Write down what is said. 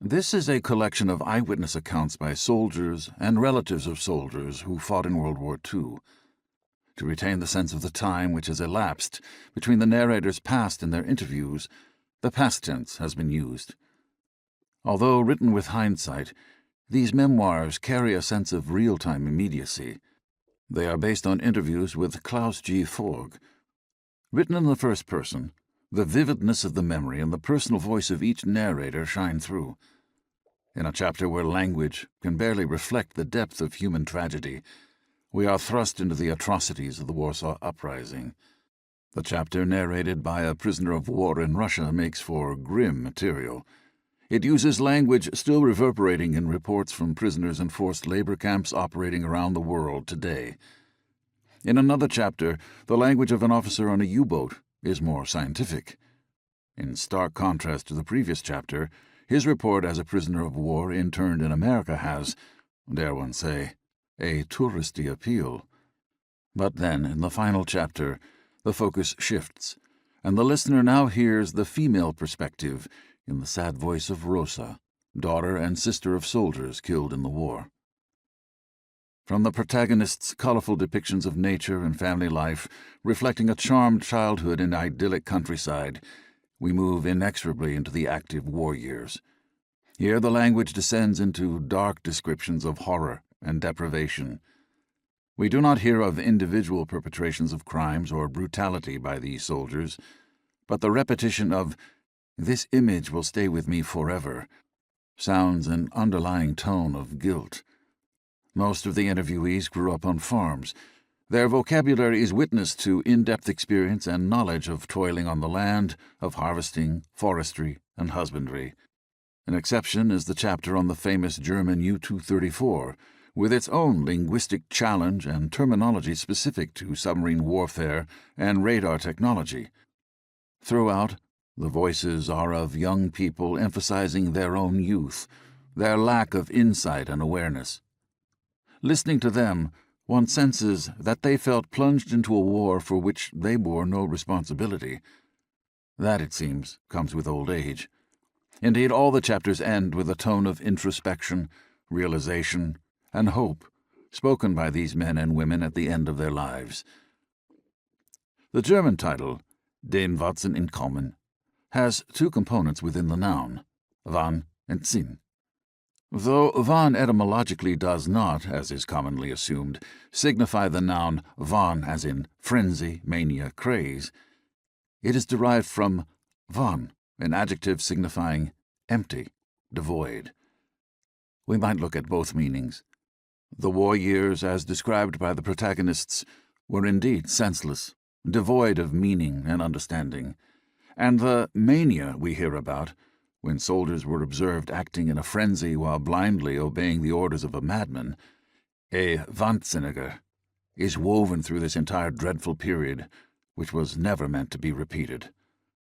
This is a collection of eyewitness accounts by soldiers and relatives of soldiers who fought in World War II. To retain the sense of the time which has elapsed between the narrators' past and their interviews, the past tense has been used. Although written with hindsight, these memoirs carry a sense of real-time immediacy. They are based on interviews with Klaus F. Written in the first person, the vividness of the memory and the personal voice of each narrator shine through. In a chapter where language can barely reflect the depth of human tragedy, we are thrust into the atrocities of the Warsaw Uprising. The chapter narrated by a prisoner of war in Russia makes for grim material. It uses language still reverberating in reports from prisoners in forced labor camps operating around the world today. In another chapter, the language of an officer on a U-boat is more scientific. In stark contrast to the previous chapter, his report as a prisoner of war interned in America has, dare one say, a touristy appeal. But then, in the final chapter, the focus shifts, and the listener now hears the female perspective in the sad voice of Rosa, daughter and sister of soldiers killed in the war. From the protagonist's colorful depictions of nature and family life, reflecting a charmed childhood in idyllic countryside, we move inexorably into the active war years. Here the language descends into dark descriptions of horror and deprivation. We do not hear of individual perpetrations of crimes or brutality by these soldiers, but the repetition of "this image will stay with me forever" sounds an underlying tone of guilt. Most of the interviewees grew up on farms. Their vocabulary is witness to in-depth experience and knowledge of toiling on the land, of harvesting, forestry, and husbandry. An exception is the chapter on the famous German U-234, with its own linguistic challenge and terminology specific to submarine warfare and radar technology. Throughout, the voices are of young people emphasizing their own youth, their lack of insight and awareness. Listening to them, one senses that they felt plunged into a war for which they bore no responsibility. That, it seems, comes with old age. Indeed, all the chapters end with a tone of introspection, realization, and hope, spoken by these men and women at the end of their lives. The German title, Den Watson in Common, has two components within the noun, Wahn and Sinn. Though Wahn etymologically does not, as is commonly assumed, signify the noun Wahn as in frenzy, mania, craze, it is derived from Wahn, an adjective signifying empty, devoid. We might look at both meanings. The war years, as described by the protagonists, were indeed senseless, devoid of meaning and understanding, and the mania we hear about, when soldiers were observed acting in a frenzy while blindly obeying the orders of a madman, a Wahnsinniger, is woven through this entire dreadful period, which was never meant to be repeated.